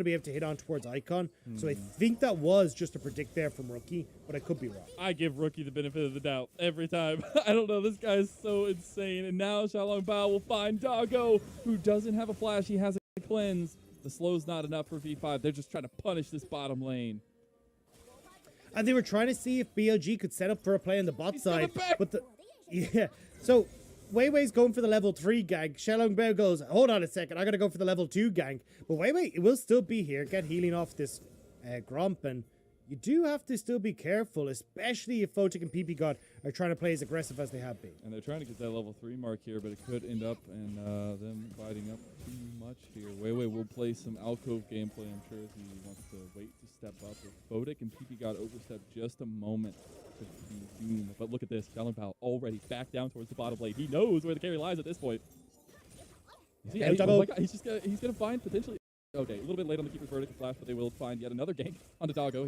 to be able to hit on towards Icon. So I think that was just a predict there from Rookie, but I could be wrong. I give Rookie the benefit of the doubt every time. I don't know. This guy is so insane. And now Xiaolong Bao will find Doggo, who doesn't have a flash. He has a cleanse. The slow's not enough for V5. They're just trying to punish this bottom lane. And they were trying to see if BLG could set up for a play on the bot side. But so Wei Wei's going for the level 3 gank. Xiaolong Bao goes, hold on a second, I gotta go for the level 2 gank. But Wei Wei, it will still be here, get healing off this Gromp, and you do have to still be careful, especially if Photic and PP God are trying to play as aggressive as they have been. And they're trying to get that level 3 mark here, but it could end up in them biting up too much here. Wei Wei will play some alcove gameplay, I'm sure, as he wants to wait to step up. If Photic and PP God overstep just a moment to be doomed. But look at this, Xiaolong Bao already back down towards the bottom lane. He knows where the carry lies at this point. Oh my God, he's gonna find potentially. Okay, a little bit late on the keeper's verdict flash, but they will find yet another gank on the Doggo.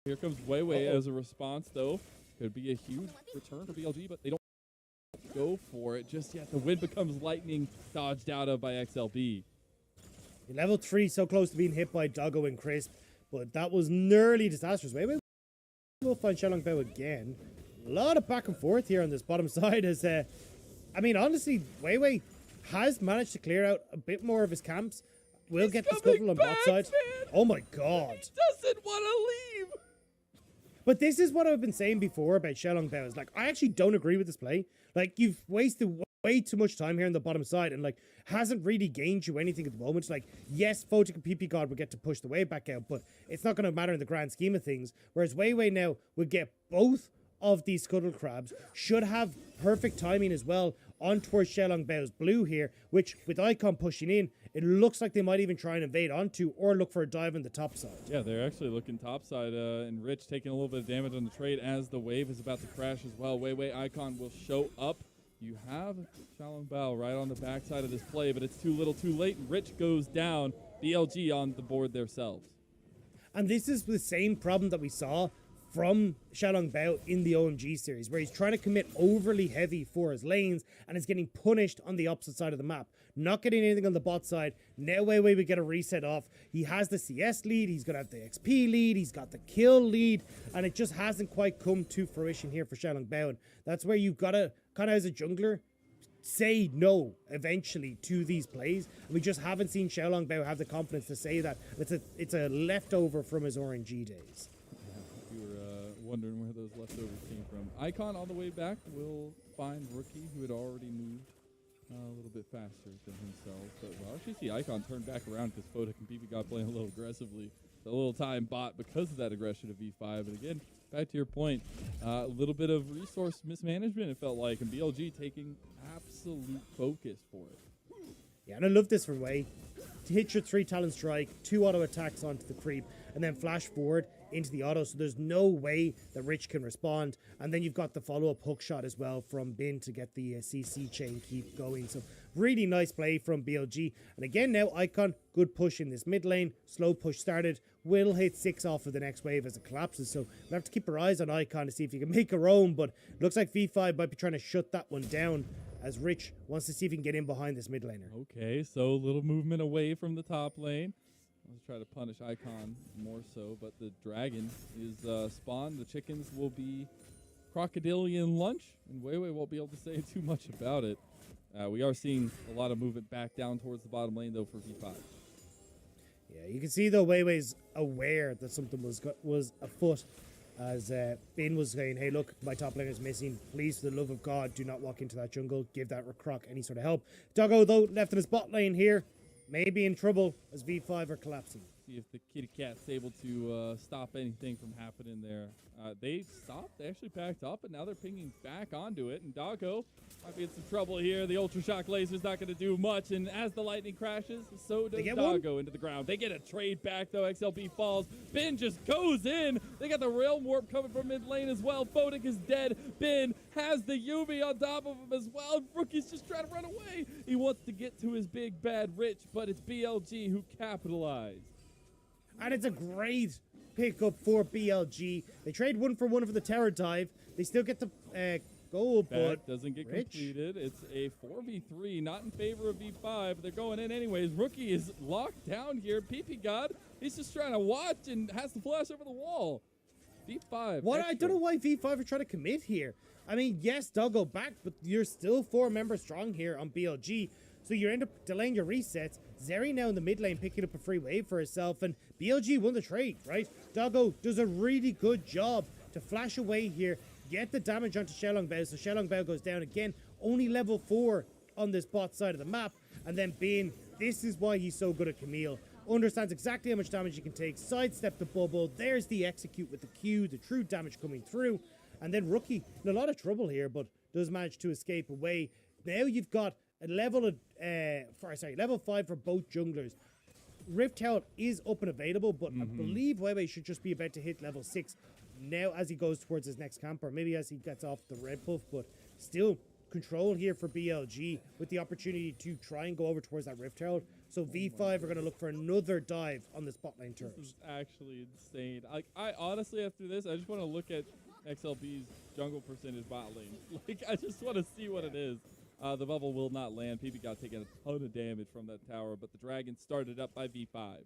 Here comes Wei Wei as a response, though. Could be a huge return for BLG, but they don't go for it just yet. The wind becomes lightning, dodged out of by XLB. Level 3 so close to being hit by Doggo and Crisp, but that was nearly disastrous. Wei Wei will find Xiaolong Bao again. A lot of back and forth here on this bottom side as, I mean, honestly, Wei Wei has managed to clear out a bit more of his camps. We'll get the scuttle on bot side. Man. Oh my God. He doesn't want to leave. But this is what I've been saying before about Xiaolong Bao. Like, I actually don't agree with this play. Like, you've wasted way too much time here on the bottom side and, like, hasn't really gained you anything at the moment. Like, yes, Photic and PP God would get to push the Wave back out, but it's not going to matter in the grand scheme of things. Whereas Wei Wei now would get both of these Scuttle Crabs, should have perfect timing as well on towards Xiaolong Bao's blue here, which with Icon pushing in, it looks like they might even try and invade onto or look for a dive on the top side. Yeah, they're actually looking top side, and Rich taking a little bit of damage on the trade as the wave is about to crash as well. Wei Wei Icon will show up. You have Xiaolong Bao right on the backside of this play, but it's too little too late, and Rich goes down. BLG on the board themselves. And this is the same problem that we saw from Xiaolong Bao in the OMG series, where he's trying to commit overly heavy for his lanes and is getting punished on the opposite side of the map. Not getting anything on the bot side. Now Wei Wei would get a reset off. He has the CS lead, he's going to have the XP lead, he's got the kill lead, and it just hasn't quite come to fruition here for Xiaolong Bao. And that's where you've got to, kind of as a jungler, say no eventually to these plays. And we just haven't seen Xiaolong Bao have the confidence to say that. It's a leftover from his RNG days. You were wondering where those leftovers came from. Icon on the way back will find Rookie, who had already moved a little bit faster than himself. But we'll actually see Icon turn back around because Photic and PP got playing a little aggressively. A little time bought because of that aggression of V5. And again, back to your point, a little bit of resource mismanagement, it felt like, and BLG taking absolute focus for it. Yeah, and I love this from Wei. To hit your 3 talent strike, 2 auto attacks onto the creep, and then flash forward into the auto, so there's no way that Rich can respond. And then you've got the follow-up hook shot as well from Bin to get the CC chain keep going. So really nice play from BLG. And again now, Icon, good push in this mid lane. Slow push started. Will hit 6 off of the next wave as it collapses. So we'll have to keep our eyes on Icon to see if he can make a roam. But looks like V5 might be trying to shut that one down, as Rich wants to see if he can get in behind this mid laner. Okay, so a little movement away from the top lane. Let's try to punish Icon more so, but the dragon is spawned. The chickens will be crocodilian lunch, and Wei Wei won't be able to say too much about it. We are seeing a lot of movement back down towards the bottom lane, though, for V5. Yeah, you can see, though, Wei Wei's aware that something was afoot, as Bin was saying, hey, look, my top laner is missing. Please, for the love of God, do not walk into that jungle. Give that Croc any sort of help. Doggo, though, left in his bot lane here. Maybe in trouble as V5 are collapsing. See if the kitty cat's able to stop anything from happening there. They stopped. They actually backed up, and now they're pinging back onto it. And Doggo might be in some trouble here. The Ultra Shock Laser's not going to do much. And as the lightning crashes, so does Doggo into the ground. They get a trade back, though. XLB falls. Bin just goes in. They got the Realm Warp coming from mid lane as well. Photic is dead. Bin has the Yubi on top of him as well. Rookie's just trying to run away. He wants to get to his big bad Rich, but it's BLG who capitalized. And it's a great pickup for BLG. They trade 1 for 1 for the Terror Dive. They still get the goal, That but doesn't get Rich. completed. It's a 4v3, not in favor of V5. They're going in anyways. Rookie is locked down here. PP God, he's just trying to watch and has the flash over the wall. V5. What? I don't know why V5 are trying to commit here. I mean, yes, Doggo back, but you're still 4 members strong here on BLG. So you end up delaying your resets. Zeri now in the mid lane picking up a free wave for herself, and BLG won the trade, right? Doggo does a really good job to flash away here, get the damage onto Xiaolongbao, so Xiaolongbao goes down again, only level 4 on this bot side of the map, and then Bin, this is why he's so good at Camille. Understands exactly how much damage he can take, sidestep the bubble, there's the execute with the Q, the true damage coming through, and then Rookie in a lot of trouble here, but does manage to escape away. Now you've got a level level 5 for both junglers. Rift Herald is up and available, but I believe Weiwei should just be about to hit level 6 now as he goes towards his next camp, or maybe as he gets off the red buff, but still control here for BLG with the opportunity to try and go over towards that Rift Herald. So V5 are going to look for another dive on the spot lane turret. This is actually insane. I honestly, after this, I just want to look at XLB's jungle percentage bot lane. Like, I just want to see what it is. The bubble will not land. PP got taken a ton of damage from that tower, but the dragon started up by V5.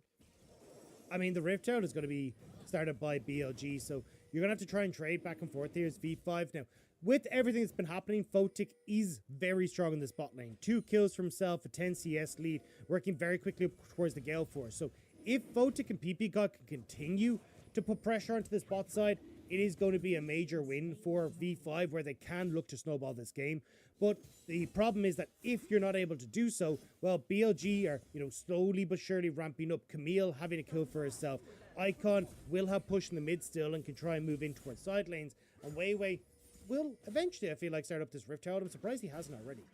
I mean, the Rift Herald is going to be started by BLG, so you're going to have to try and trade back and forth here as V5. Now, with everything that's been happening, Photic is very strong in this bot lane. 2 kills for himself, a 10 CS lead, working very quickly up towards the Gale Force. So if Photic and PP God can continue to put pressure onto this bot side, it is going to be a major win for V5 where they can look to snowball this game. But the problem is that if you're not able to do so, well, BLG are, slowly but surely ramping up. Camille having a kill for herself. Icon will have push in the mid still and can try and move in towards side lanes. And Weiwei will eventually, I feel like, start up this Rift Herald. I'm surprised he hasn't already.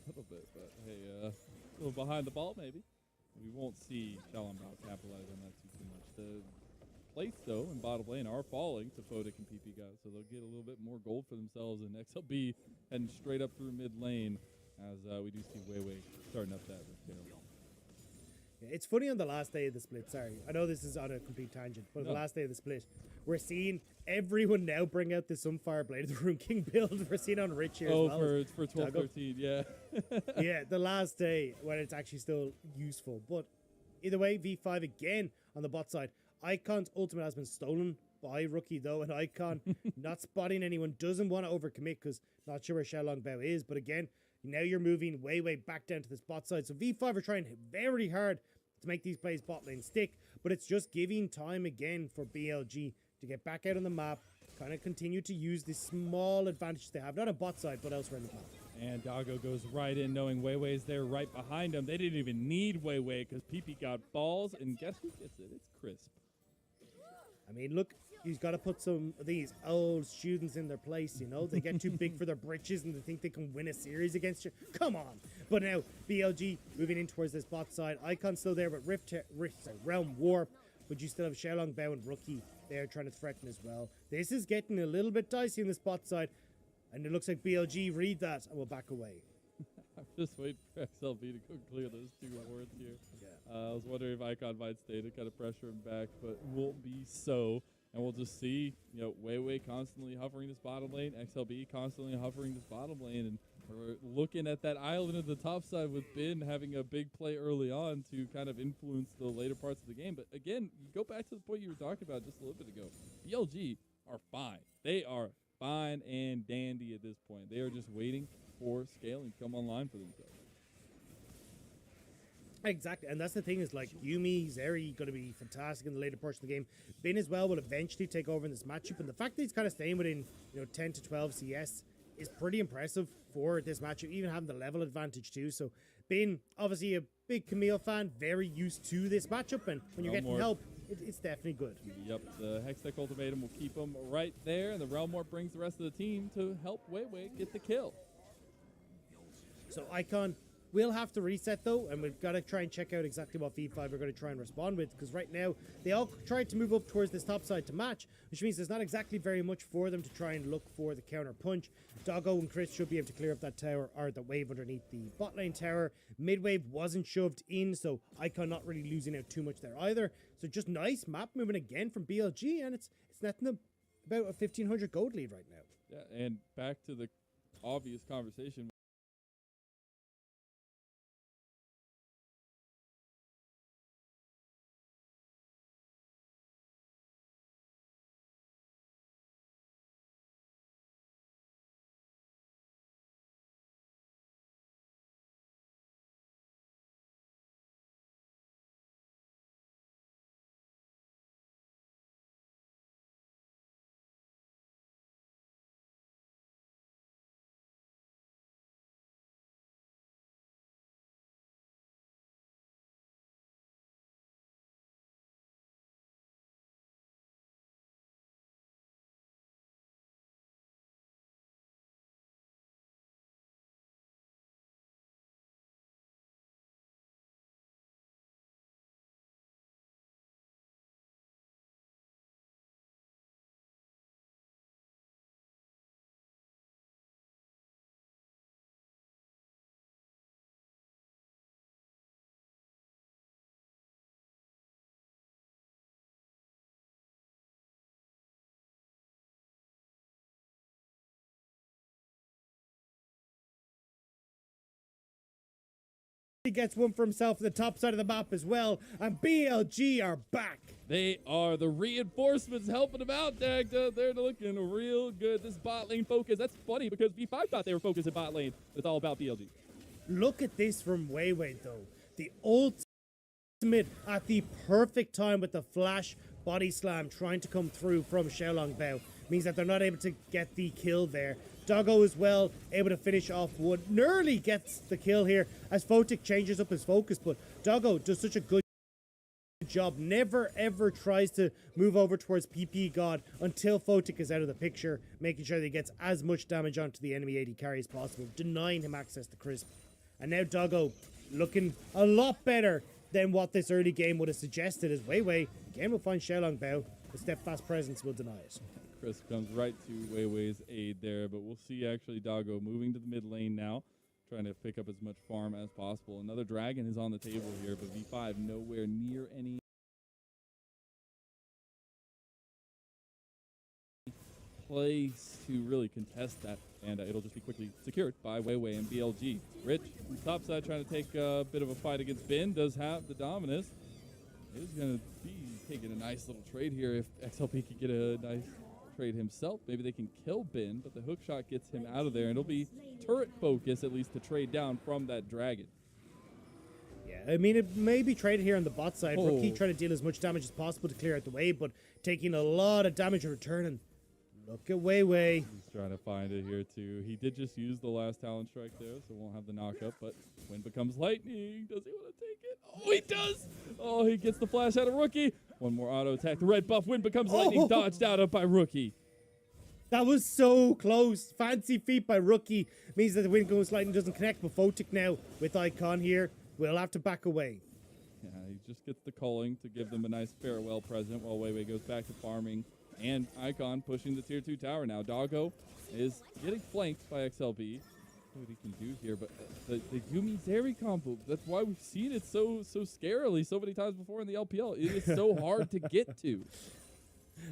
A little bit, but hey, a little behind the ball maybe. We won't see Xiaolongbao capitalize on that too much. The plates, though, in bottom lane are falling to Photic and PP guys, so they'll get a little bit more gold for themselves, and XLB heading straight up through mid lane as we do see Weiwei starting up that Rift Herald. It's funny on the last day of the split, sorry. I know this is on a complete tangent, but the last day of the split, we're seeing everyone now bring out the Sunfire Blade of the Rune King build. We're seeing on Rich here as well. For 12-13, yeah. Yeah, the last day when it's actually still useful. But either way, V5 again on the bot side. Icon's ultimate has been stolen by Rookie, though, and Icon not spotting anyone, doesn't want to overcommit because not sure where Xiaolongbao is. But again, now you're moving way back down to this bot side. So V5 are trying very hard to make these plays bot lane stick, but it's just giving time again for BLG to get back out on the map, kind of continue to use this small advantage they have, not on bot side, but elsewhere in the map. And Doggo goes right in, knowing Weiwei's there right behind him. They didn't even need Weiwei because PP got balls, and guess who gets it? It's Crisp. I mean, look, he's got to put some of these old students in their place, They get too big for their britches and they think they can win a series against you. Come on. But now, BLG moving in towards this bot side. Icon still there, but Realm Warp. But you still have Xiaolongbao and Rookie there trying to threaten as well. This is getting a little bit dicey in this bot side. And it looks like BLG read that and will back away. I'm just waiting for XLB to go clear those 2 wards here. Yeah. I was wondering if Icon might stay to kind of pressure him back, but won't be so. And we'll just see, Weiwei constantly hovering this bottom lane, XLB constantly hovering this bottom lane, and we're looking at that island at the top side with Bin having a big play early on to kind of influence the later parts of the game. But again, you go back to the point you were talking about just a little bit ago. BLG are fine. They are fine and dandy at this point. They are just waiting for scaling to come online for themselves. Exactly, and that's the thing is, like, Yuumi, Zeri going to be fantastic in the later portion of the game. Bin as well will eventually take over in this matchup, and the fact that he's kind of staying within 10 to 12 CS is pretty impressive for this matchup, even having the level advantage too. So Bin, obviously a big Camille fan, very used to this matchup, and when you're getting help, it's definitely good. Yep, the Hextech Ultimatum will keep him right there, and the Realm Warp brings the rest of the team to help Weiwei get the kill. So Icon will have to reset, though, and we've got to try and check out exactly what V5 are going to try and respond with, because right now they all tried to move up towards this top side to match, which means there's not exactly very much for them to try and look for the counter punch. Doggo and Chris should be able to clear up that tower, or the wave underneath the bot lane tower. Mid wave wasn't shoved in, so Icon not really losing out too much there either. So just nice map movement again from BLG, and it's netting them about a 1,500 gold lead right now. Yeah, and back to the obvious conversation. He gets one for himself at the top side of the map as well, and BLG are back. They are the reinforcements helping them out, Dagda. They're looking real good. This bot lane focus, that's funny because V5 thought they were focused at bot lane. It's all about BLG. Look at this from Weiwei though. The ultimate at the perfect time with the flash body slam trying to come through from Xiaolong Bao means that they're not able to get the kill there. Doggo as well, able to finish off one. Nearly gets the kill here as Photic changes up his focus, but Doggo does such a good job. Never ever tries to move over towards PP God until Photic is out of the picture, making sure that he gets as much damage onto the enemy AD carry as possible, denying him access to Crisp. And now Doggo looking a lot better than what this early game would have suggested, as Weiwei again will find Xiaolong Bao. The steadfast presence will deny it. Chris comes right to Weiwei's aid there, but we'll see actually Doggo moving to the mid lane now, trying to pick up as much farm as possible. Another dragon is on the table here, but V5 nowhere near any place to really contest that, and it'll just be quickly secured by Weiwei and BLG. Rich, on the top side, trying to take a bit of a fight against Bin, does have the Dominus. Is going to be taking a nice little trade here if XLP could get a nice trade himself. Maybe they can kill Bin, but the hook shot gets him out of there, and it'll be turret focus at least to trade down from that dragon. Yeah, I mean, it may be traded here on the bot side. Oh. Rookie trying to deal as much damage as possible to clear out the way, but taking a lot of damage in return. And look at Weiwei. He's trying to find it here too. He did just use the last talent strike there, so won't have the knockup, but Wind becomes lightning. Does he want to take it? Oh, he does! Oh, he gets the flash out of Rookie. One more auto attack. The red buff Wind becomes lightning, dodged out of by Rookie. That was so close. Fancy feat by Rookie. Means that the Wind goes lightning doesn't connect, but Photic now with Icon here will have to back away. Yeah, he just gets the calling to give them a nice farewell present while Weiwei goes back to farming. And Icon pushing the tier 2 tower now. Doggo is getting flanked by XLB. See what he can do here, but the Yumi Zeri combo, that's why we've seen it so scarily so many times before in the LPL. It is so hard to get to.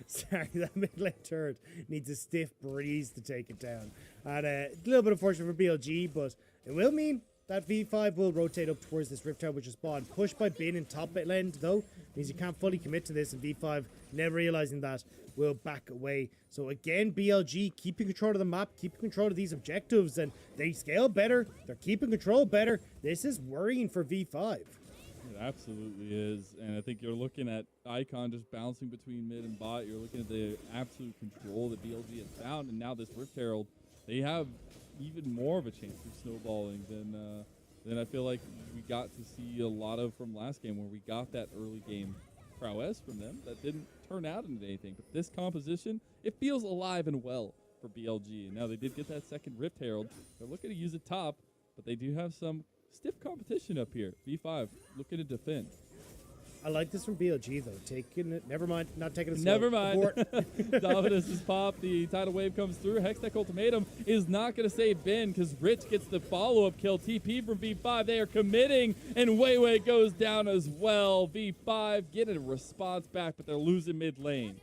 Sorry, that mid lane turret needs a stiff breeze to take it down. And a little bit unfortunate for BLG, but it will mean that V5 will rotate up towards this Rift Tower, which is spawned. Pushed by Bin in top lane, though, means you can't fully commit to this, and V5, never realizing that, will back away. So again, BLG keeping control of the map, keeping control of these objectives, and they scale better. They're keeping control better. This is worrying for V5. It absolutely is, and I think you're looking at Icon just bouncing between mid and bot. You're looking at the absolute control that BLG has found, and now this Rift Herald, they have even more of a chance of snowballing than I feel like we got to see a lot of from last game, where we got that early game prowess from them that didn't turn out into anything. But this composition, it feels alive and well for BLG. And now they did get that second Rift Herald. They're looking to use it top, but they do have some stiff competition up here. V5 looking to defend. I like this from BLG, though. Taking it, never mind, not taking it slow. Never mind. Dominus is popped. The tidal wave comes through. Hextech Ultimatum is not going to save Ben because Rich gets the follow-up kill. TP from V5. They are committing, and Weiwei goes down as well. V5 getting a response back, but they're losing mid lane.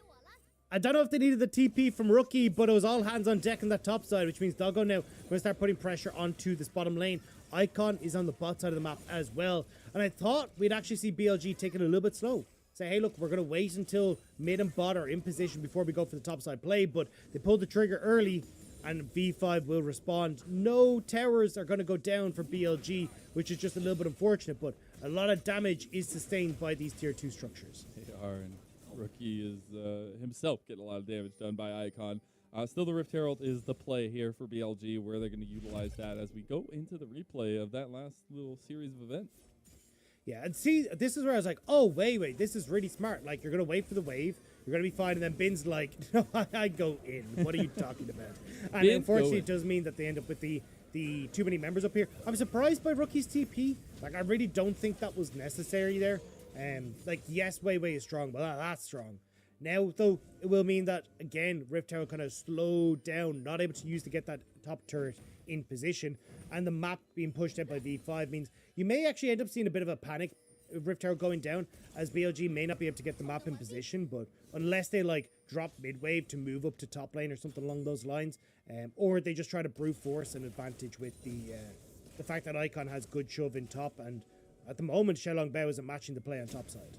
I don't know if they needed the TP from Rookie, but it was all hands on deck on that top side, which means Doggo now going to start putting pressure onto this bottom lane. Icon is on the bot side of the map as well. And I thought we'd actually see BLG take it a little bit slow. Say, hey, look, we're going to wait until mid and bot are in position before we go for the top side play. But they pulled the trigger early, and V5 will respond. No towers are going to go down for BLG, which is just a little bit unfortunate. But a lot of damage is sustained by these tier 2 structures. They are, and Rookie is himself getting a lot of damage done by Icon. Still, the Rift Herald is the play here for BLG, where they're going to utilize that as we go into the replay of that last little series of events. Yeah, and see, this is where I was like, oh, wait, this is really smart. Like, you're going to wait for the wave, you're going to be fine, and then Bin's like, no, I go in. What are you talking about? And Bin unfortunately, it does mean that they end up with the too many members up here. I'm surprised by Rookie's TP. Like, I really don't think that was necessary there. Like, yes, Wei is strong, but that's strong. Now, though, it will mean that, again, Rift Tower kind of slowed down, not able to use to get that top turret in position, and the map being pushed out by V5 means you may actually end up seeing a bit of a panic Rift Tower going down, as BLG may not be able to get the map in position, but unless they, like, drop mid-wave to move up to top lane or something along those lines, or they just try to brute force an advantage with the fact that Icon has good shove in top, and at the moment, Shenlong Bao isn't matching the play on top side.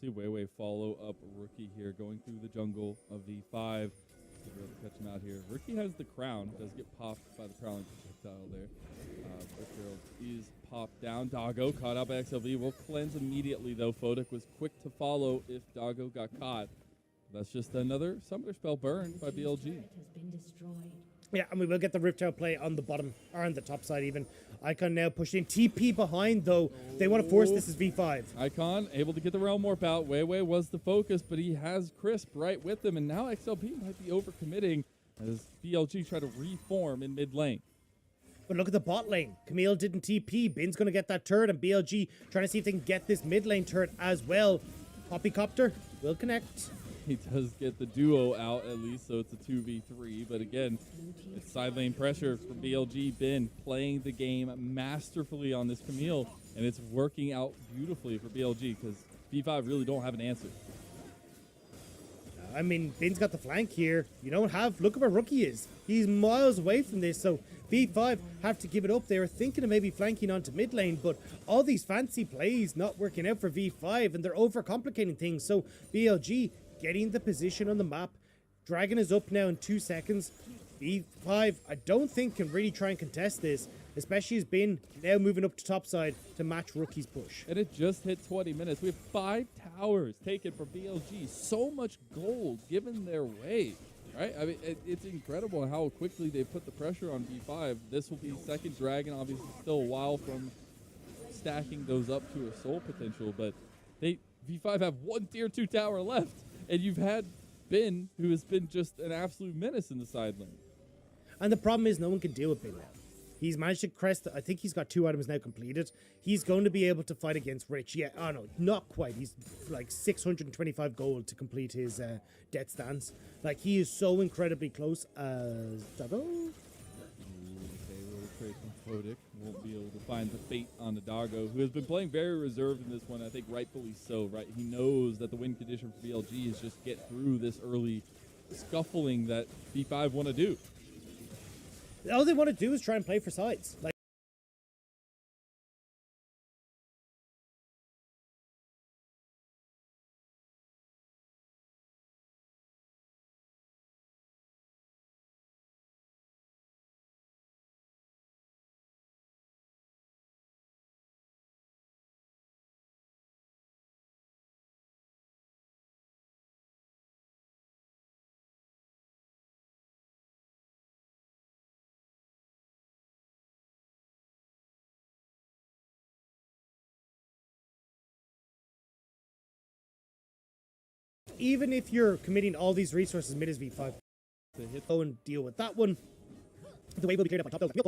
See Wei follow up Rookie here, going through the jungle of V5. To be able to catch him out here. Rookie has the crown, does get popped by the prowling projectile there. Rift Herald is popped down. Doggo caught out by XLV, will cleanse immediately though. Photic was quick to follow if Doggo got caught. That's just another Summoner Spell burn by BLG. Yeah, and we will get the Rift Tower play on the bottom, or on the top side even. Icon now pushing TP behind, though. They want to force this as V5. Icon able to get the Realm Warp out. Wei was the focus, but he has Crisp right with him, and now XLP might be overcommitting as BLG try to reform in mid lane. But look at the bot lane. Camille didn't TP. Bin's going to get that turret, and BLG trying to see if they can get this mid lane turret as well. Poppycopter will connect. He does get the duo out at least, so it's a 2v3. But again, it's side lane pressure from BLG. Bin playing the game masterfully on this Camille, and it's working out beautifully for BLG because V5 really don't have an answer. I mean, Bin's got the flank here. You don't have... Look at where Rookie is. He's miles away from this, so V5 have to give it up. They were thinking of maybe flanking onto mid lane, but all these fancy plays not working out for V5, and they're overcomplicating things. So BLG getting the position on the map. Dragon is up now in 2 seconds. V5, I don't think, can really try and contest this, especially as Bin now moving up to top side to match Rookie's push. And it just hit 20 minutes. We have 5 towers taken from BLG. So much gold given their way, right? I mean, it's incredible how quickly they put the pressure on V5. This will be second Dragon, obviously still a while from stacking those up to a soul potential, but V5 have one tier 2 tower left. And you've had Bin, who has been just an absolute menace in the side lane. And the problem is no one can deal with Bin now. He's managed to crest, I think he's got 2 items now completed. He's going to be able to fight against Rich. Yeah, oh no, not quite. He's like 625 gold to complete his death stance. Like, he is so incredibly close as Doggo. Okay, little trade from Photic. Won't be able to find the fate on the Doggo, who has been playing very reserved in this one. I think rightfully so, right? He knows that the win condition for BLG is just get through this early scuffling that V5 want to do. All they want to do is try and play for sides. Like, even if you're committing all these resources mid as V5, go and deal with that one. The wave will be cleared up on top. Here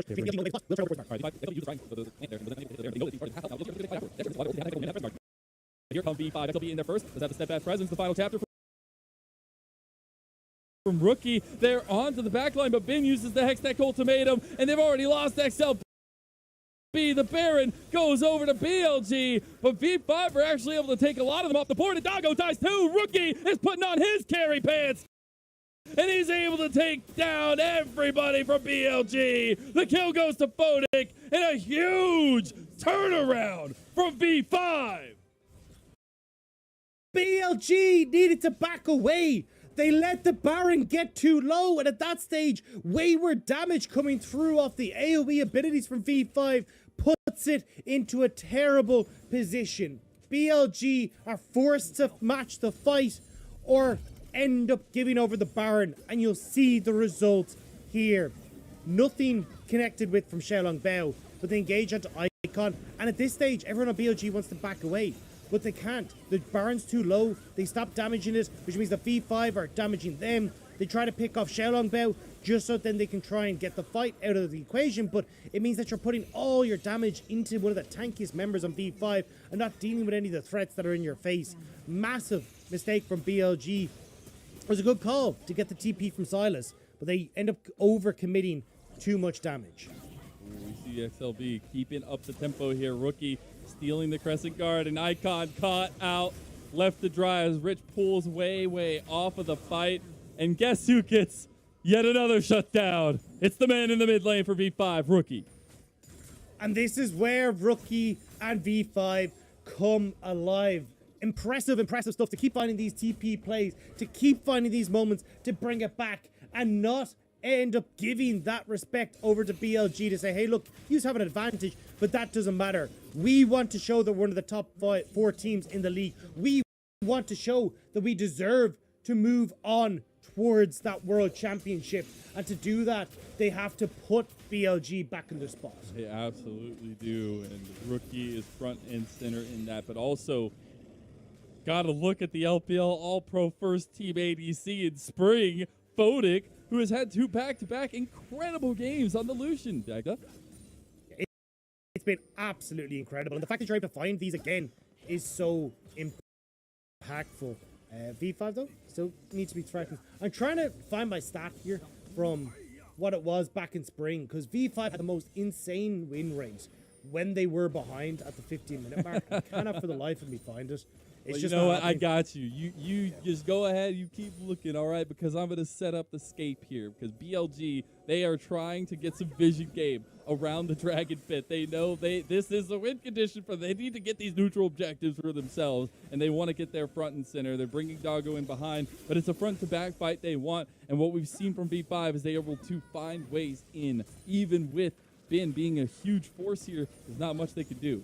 come V5. XLB in there first. Does have the steadfast presence. The final chapter from Rookie. They're on to the back line, but Bin uses the Hextech Ultimatum, and they've already lost XLB. The Baron goes over to BLG, but V5 are actually able to take a lot of them off the board, and Doggo ties 2. Rookie is putting on his carry pants. and he's able to take down everybody from BLG. The kill goes to Photic, and a huge turnaround from V5. BLG needed to back away. They let the Baron get too low, and at that stage, wayward damage coming through off the AoE abilities from V5 puts it into a terrible position. BLG are forced to match the fight or end up giving over the Baron, and you'll see the result here. Nothing connected with from Xiaolong Bao, but they engage onto Icon, and at this stage, everyone on BLG wants to back away. But they can't. The Baron's too low. They stop damaging it, which means the V5 are damaging them. They try to pick off Xiaolong Bao just so then they can try and get the fight out of the equation, but it means that you're putting all your damage into one of the tankiest members on V5 and not dealing with any of the threats that are in your face. Massive mistake from BLG. It was a good call to get the TP from Silas, but they end up overcommitting too much damage. We see XLB keeping up the tempo here. Rookie stealing the Crescent Guard, and Icon caught out, left to dry as Rich pulls way off of the fight. And guess who gets yet another shutdown? It's the man in the mid lane for V5, Rookie. And this is where Rookie and V5 come alive. Impressive stuff to keep finding these TP plays, to keep finding these moments, to bring it back and not end up giving that respect over to BLG to say, hey, look, you have an advantage, but that doesn't matter. We want to show that we're one of the top 4 teams in the league. We want to show that we deserve to move on towards that world championship. And to do that, they have to put BLG back in their spot. They absolutely do. And Rookie is front and center in that, but also got to look at the LPL All-Pro First Team ADC in spring, Photic, who has had 2 back-to-back incredible games on the Lucian, Dagda. It's been absolutely incredible. And the fact that you're able to find these again is so impactful. V5, though, still needs to be threatened. I'm trying to find my stat here from what it was back in spring, because V5 had the most insane win rate when they were behind at the 15-minute mark. I cannot for the life of me find it. Well, you know what? I got you. You just go ahead. You keep looking, all right? Because I'm going to set up the scape here. Because BLG, they are trying to get some vision game around the Dragon Pit. They know this is a win condition for them. They need to get these neutral objectives for themselves, and they want to get their front and center. They're bringing Doggo in behind, but it's a front-to-back fight they want. And what we've seen from V5 is they are able to find ways in, even with Bin being a huge force here. There's not much they can do.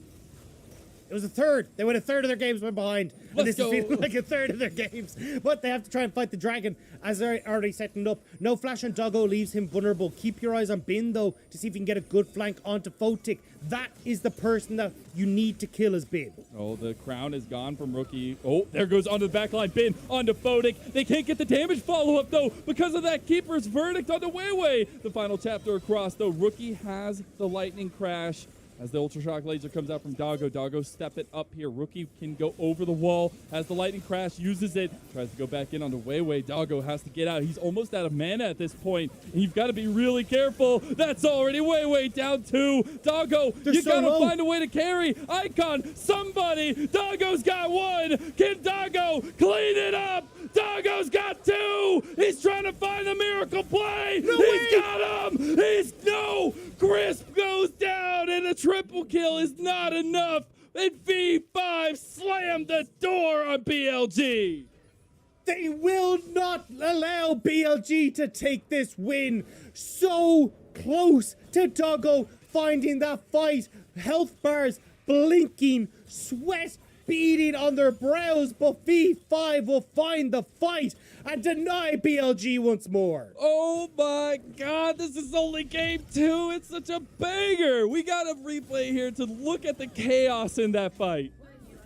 It was a third. They went a third of their games went behind. And this is feeling like a third of their games. But they have to try and fight the dragon as they're already setting up. No flash on Doggo leaves him vulnerable. Keep your eyes on Bin, though, to see if you can get a good flank onto Photic. That is the person that you need to kill as Bin. Oh, the crown is gone from Rookie. Oh, there goes onto the backline. Bin onto Photic. They can't get the damage follow-up, though, because of that Keeper's Verdict onto Weiwei. The final chapter across, though. Rookie has the lightning crash. As the Ultra Shock laser comes out from Doggo. Doggo step it up here. Rookie can go over the wall. As the lightning crash, uses it. Tries to go back in onto Weiwei. Doggo has to get out. He's almost out of mana at this point. And you've got to be really careful. That's already Weiwei down 2. Doggo, you got to find a way to carry. Icon, somebody. Doggo's got 1. Can Doggo clean it up? Doggo's got 2. He's trying to find the miracle play. He's got him. No. Crisp goes down, and a triple kill is not enough. And V5 slammed the door on BLG. They will not allow BLG to take this win. So close to Doggo finding that fight. Health bars blinking, sweat beading on their brows, but V5 will find the fight and deny BLG once more. Oh my god, this is only game 2. It's such a banger. We got a replay here to look at the chaos in that fight.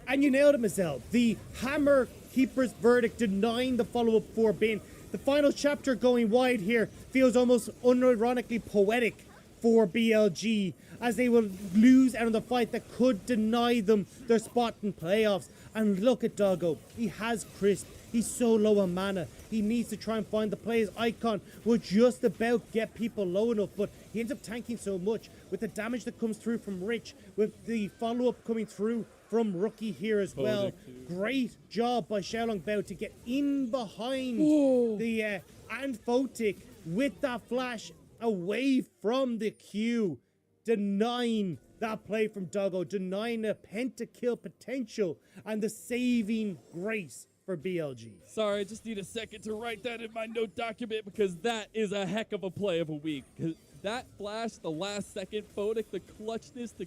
And you nailed it, Marcel. The Hammer Keeper's Verdict denying the follow-up for Bin. The final chapter going wide here feels almost unironically poetic for BLG, as they will lose out on the fight that could deny them their spot in playoffs. And look at Doggo. He has Crisp. He's so low on mana. He needs to try and find the plays. Icon will just about get people low enough, but he ends up tanking so much with the damage that comes through from Rich, with the follow-up coming through from Rookie here as well. too. Great job by Xiaolong Bao to get in behind the and Photic with that flash away from the Q, denying that play from Doggo, denying the pentakill potential and the saving grace for BLG. Sorry, I just need a second to write that in my note document because that is a heck of a play of a week. 'Cause that flash, the last second, Photic, the clutchness to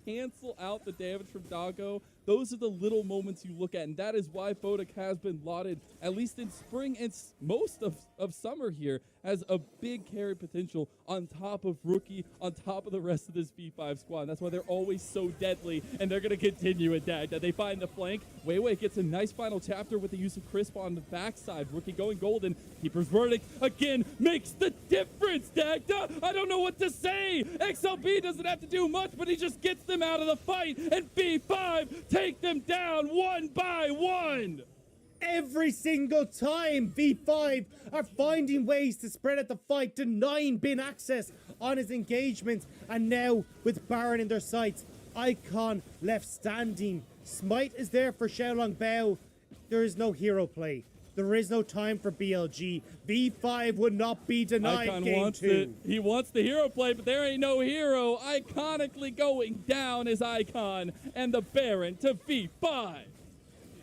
cancel out the damage from Doggo. Those are the little moments you look at, and that is why Photic has been lauded, at least in spring and most of summer here, as a big carry potential on top of Rookie, on top of the rest of this V5 squad. And that's why they're always so deadly, and they're going to continue at that. They find the flank. Weiwei gets a nice final chapter with the use of Crisp on the backside. Rookie going golden. Keeper's verdict again makes the difference, Dagda. I don't know what to say. XLB doesn't have to do much, but he just gets them out of the fight, and V5 take them down one by one. Every single time, V5 are finding ways to spread out the fight, denying Bin access on his engagements, and now with Baron in their sights, Icon left standing. Smite is there for Xiaolong Bao. There is no hero play. There is no time for BLG. V5 would not be denied Icon game wants 2. it. He wants the hero play, but there ain't no hero. Iconically going down is Icon and the Baron to V5.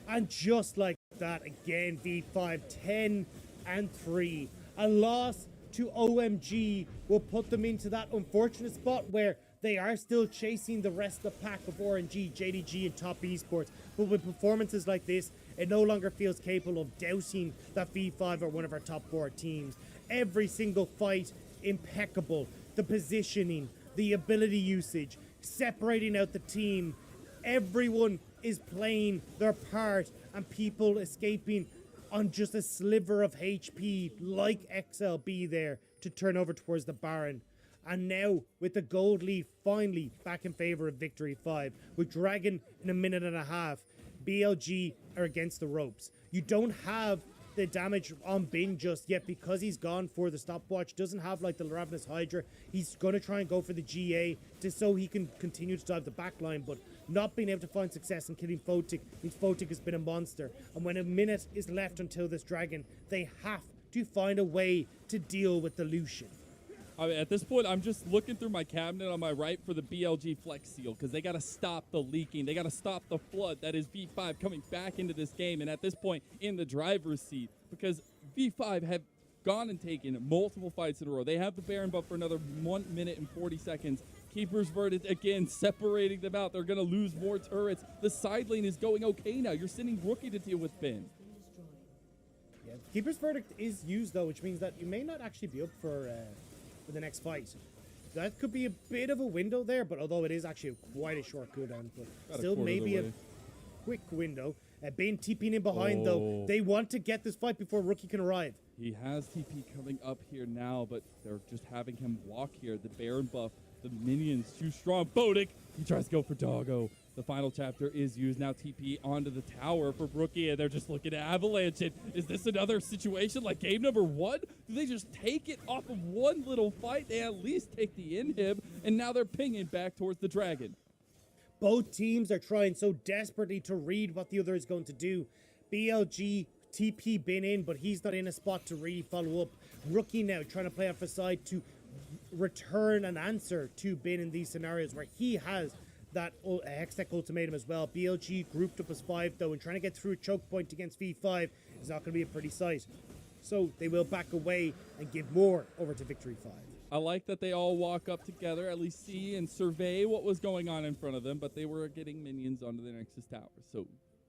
And just like that, again, V5 10-3. A loss to OMG will put them into that unfortunate spot where they are still chasing the rest of the pack of RNG, JDG, and Top Esports. But with performances like this, it no longer feels capable of doubting that V5 are one of our top 4 teams. Every single fight, impeccable. The positioning, the ability usage, separating out the team. Everyone is playing their part, and people escaping on just a sliver of HP like XLB there to turn over towards the Baron. And now with the gold lead finally back in favor of Victory 5, with Dragon in a minute and a half, BLG are against the ropes. You don't have the damage on Bin just yet because he's gone for the stopwatch. Doesn't have like the Ravenous Hydra. He's going to try and go for the GA just so he can continue to drive the back line, but not being able to find success in killing Photic means Photic has been a monster. And when a minute is left until this Dragon, they have to find a way to deal with the Lucian. I mean, at this point, I'm just looking through my cabinet on my right for the BLG Flex Seal because they got to stop the leaking. They got to stop the flood that is V5 coming back into this game. And at this point, in the driver's seat, because V5 have gone and taken multiple fights in a row. They have the Baron buff for another 1 minute and 40 seconds. Keeper's verdict again, separating them out. They're going to lose more turrets. The side lane is going okay now. You're sending Rookie to deal with Bin. Yeah, Keeper's verdict is used though, which means that you may not actually be up for the next fight. That could be a bit of a window there, but although it is actually quite a short cooldown, but still maybe a quick window. Bane TPing in behind though. They want to get this fight before Rookie can arrive. He has TP coming up here now, but they're just having him walk here. The Baron buff, the minions too strong. Photic, he tries to go for Doggo. The final chapter is used. Now TP onto the tower for Rookie, and they're just looking to avalanche it. Is this another situation like game number 1? Do they just take it off of one little fight? They at least take the inhib, and now they're pinging back towards the Dragon. Both teams are trying so desperately to read what the other is going to do. BLG, TP been in, but he's not in a spot to really follow up. Rookie now trying to play off the side to return an answer to Bin in these scenarios where he has that Hextech ultimatum as well. BLG grouped up as 5 though, and trying to get through a choke point against V5 is not going to be a pretty sight. So they will back away and give more over to Victory 5. I like that they all walk up together, at least see and survey what was going on in front of them, but they were getting minions onto the Nexus Tower. So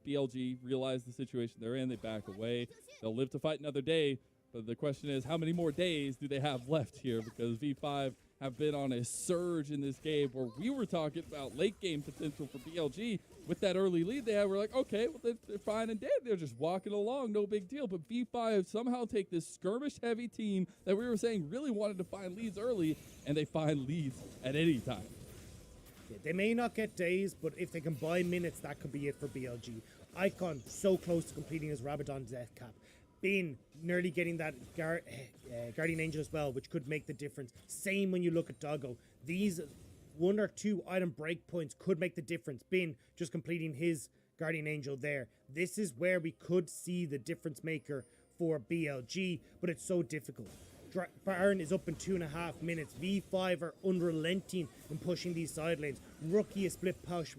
BLG realized the situation they're in, they back away. They'll live to fight another day, but the question is, how many more days do they have left here? Because V5 have been on a surge in this game where we were talking about late game potential for BLG. With that early lead they had, we're like, okay, well, they're fine and dead. They're just walking along, no big deal. But V5 somehow take this skirmish-heavy team that we were saying really wanted to find leads early, and they find leads at any time. Yeah, they may not get days, but if they can buy minutes, that could be it for BLG. Icon so close to completing his Rabadon death cap. Bin nearly getting that Guardian Angel as well, which could make the difference. Same when you look at Doggo. These 1 or 2 item breakpoints could make the difference. Bin just completing his Guardian Angel there. This is where we could see the difference maker for BLG, but it's so difficult. Baron is up in 2.5 minutes. V5 are unrelenting in pushing these side lanes. Rookie is split push.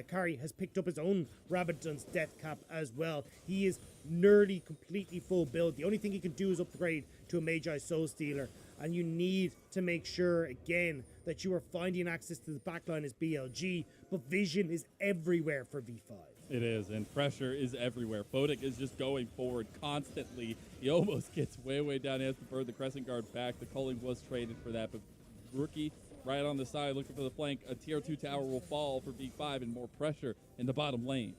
Kari has picked up his own Rabadon's death cap as well. He is nearly completely full build. The only thing he can do is upgrade to a Magi Soul Stealer. And you need to make sure, again, that you are finding access to the backline as BLG. But vision is everywhere for V5. It is, and pressure is everywhere. Fodic is just going forward constantly. He almost gets way down. He has to burn the Crescent Guard back. The culling was traded for that, but Rookie right on the side looking for the flank. A tier 2 tower will fall for V5 and more pressure in the bottom lane.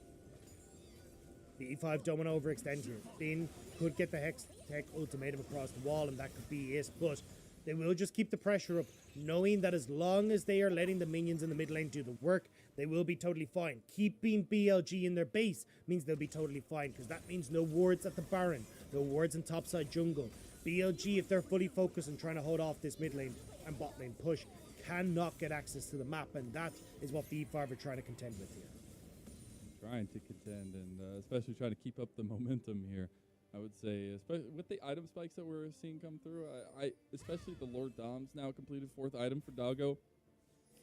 The E5 don't want to overextend here. Bin could get the Hex Tech ultimatum across the wall, and that could be it. But they will just keep the pressure up, knowing that as long as they are letting the minions in the mid lane do the work, they will be totally fine. Keeping BLG in their base means they'll be totally fine, because that means no wards at the Baron, no wards in topside jungle. BLG, if they're fully focused on trying to hold off this mid lane and bot lane push, cannot get access to the map, and that is what V5 are trying to contend with here. Trying to contend, and especially trying to keep up the momentum here. I would say, especially with the item spikes that we're seeing come through, I especially the Lord Dom's now completed 4th item for Doggo.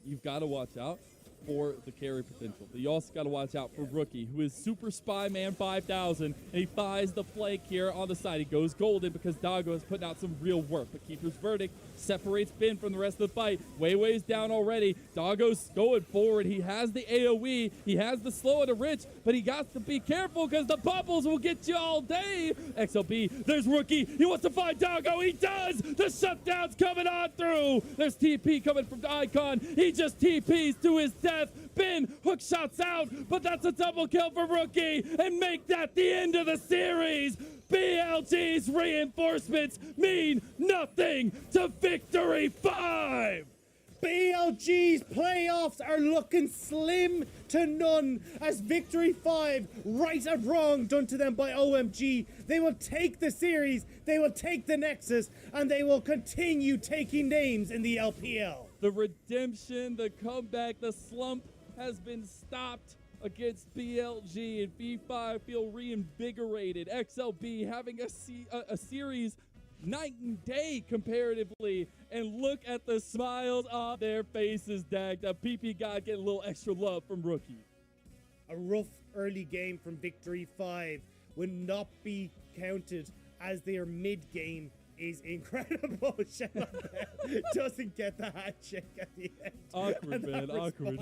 You've got to watch out for the carry potential. But you also got to watch out for Rookie, who is Super Spy Man 5000, and he buys the flank here on the side. He goes golden because Doggo is putting out some real work. But Keeper's Verdict separates Bin from the rest of the fight. Weiwei's down already. Doggo's going forward. He has the AoE. He has the slow of the rich, but he got to be careful because the bubbles will get you all day. XLB, there's Rookie. He wants to find Doggo. He does. The shutdown's coming on through. There's TP coming from Icon. He just TPs to his death. Bin hook shots out, but that's a double kill for Rookie and make that the end of the series. BLG's reinforcements mean nothing to Victory 5. BLG's playoffs are looking slim to none as Victory 5, right and wrong done to them by OMG. They will take the series, they will take the Nexus, and they will continue taking names in the LPL. The redemption, the comeback, the slump has been stopped against BLG, and V5 feel reinvigorated. XLB having a series night and day comparatively, and look at the smiles on their faces, Dag. The PP God getting a little extra love from Rookie. A rough early game from Victory 5 would not be counted as their mid-game is incredible. Doesn't get the handshake at the end. Awkward, man, awkward.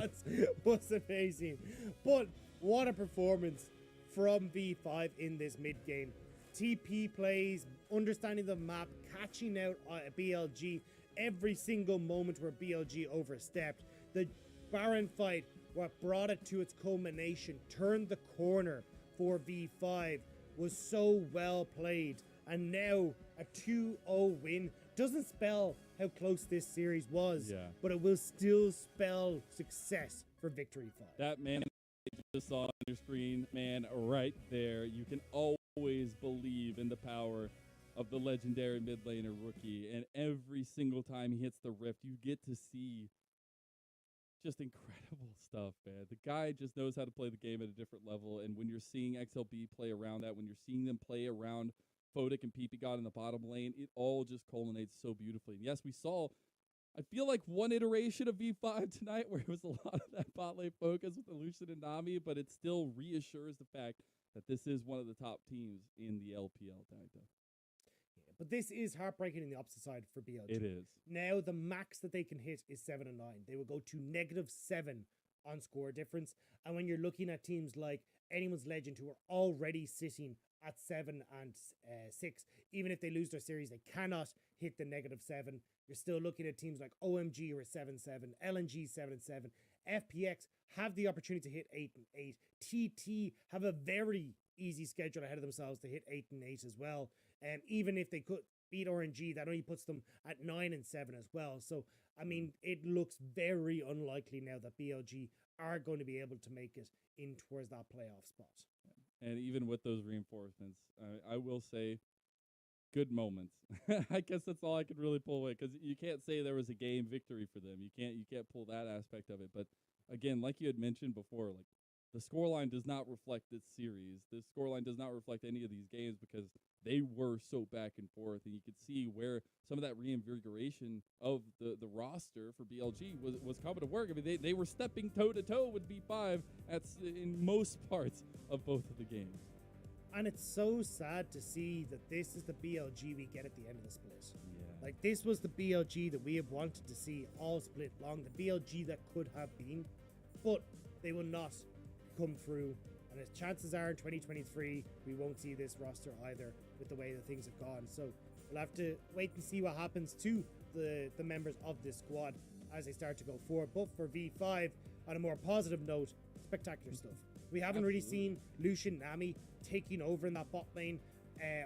Was amazing. But what a performance from V5 in this mid-game. TP plays, understanding the map, catching out BLG every single moment where BLG overstepped. The Baron fight, what brought it to its culmination, turned the corner for V5, was so well played. And now a 2-0 win doesn't spell how close this series was, but it will still spell success for Victory 5. That man just saw on your screen, man, right there. You can always believe in the power of the legendary mid laner Rookie, and every single time he hits the rift, you get to see just incredible stuff, man. The guy just knows how to play the game at a different level, and when you're seeing XLB play around that, when you're seeing them play around Fodic and PP God in the bottom lane, it all just culminates so beautifully. And yes, we saw, I feel like one iteration of V5 tonight where it was a lot of that bot lane focus with Lucian and Nami, but it still reassures the fact that this is one of the top teams in the LPL, Dagda. But this is heartbreaking in the opposite side for BLG. It is. Now the max that they can hit is 7 and 9. They will go to -7 on score difference. And when you're looking at teams like Anyone's Legend, who are already sitting at 7 and 6, even if they lose their series, they cannot hit the -7. You're still looking at teams like OMG, who are 7-7, LNG 7-7, FPX have the opportunity to hit 8 and 8. TT have a very easy schedule ahead of themselves to hit 8 and 8 as well. Even if they could beat RNG, that only puts them at 9 and 7 as well. So, I mean, it looks very unlikely now that BLG are going to be able to make it in towards that playoff spot. And even with those reinforcements, I will say good moments. I guess that's all I could really pull away because you can't say there was a game victory for them. You can't pull that aspect of it. But again, like you had mentioned before, like the scoreline does not reflect this series. The scoreline does not reflect any of these games because they were so back and forth, and you could see where some of that reinvigoration of the roster for BLG was coming to work. I mean, they were stepping toe to toe with B5 in most parts of both of the games. And it's so sad to see that this is the BLG we get at the end of the split. Yeah. Like, this was the BLG that we have wanted to see all split long, the BLG that could have been, but they will not come through. And as chances are in 2023, we won't see this roster either with the way that things have gone. So we'll have to wait and see what happens to the members of this squad as they start to go forward. But for V5, on a more positive note, spectacular stuff. We haven't really seen Lucian Nami taking over in that bot lane,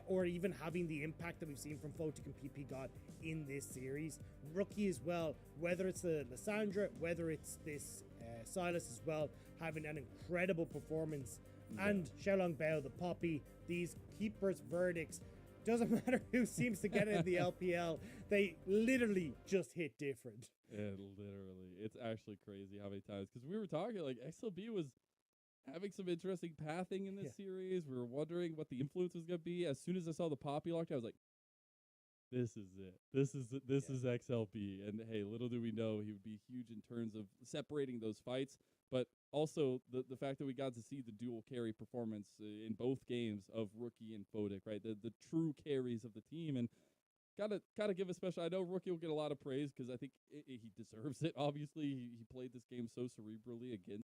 or even having the impact that we've seen from Photic and PP God in this series. Rookie as well, whether it's the Lissandra, whether it's this Silas as well, having an incredible performance. Yeah. And Xiaolong Bao, the Poppy, these keepers' verdicts. Doesn't matter who seems to get it in the LPL, they literally just hit different. Literally. It's actually crazy how many times. Because we were talking, like, XLB was having some interesting pathing in this series. We were wondering what the influence was going to be. As soon as I saw the Poppy lockdown, I was like, this is it. This is XLB. And hey, little do we know he would be huge in terms of separating those fights, but also the fact that we got to see the dual carry performance in both games of Rookie and Photic, right? The true carries of the team. And gotta give a special. I know Rookie will get a lot of praise because I think he deserves it. Obviously, he played this game so cerebrally against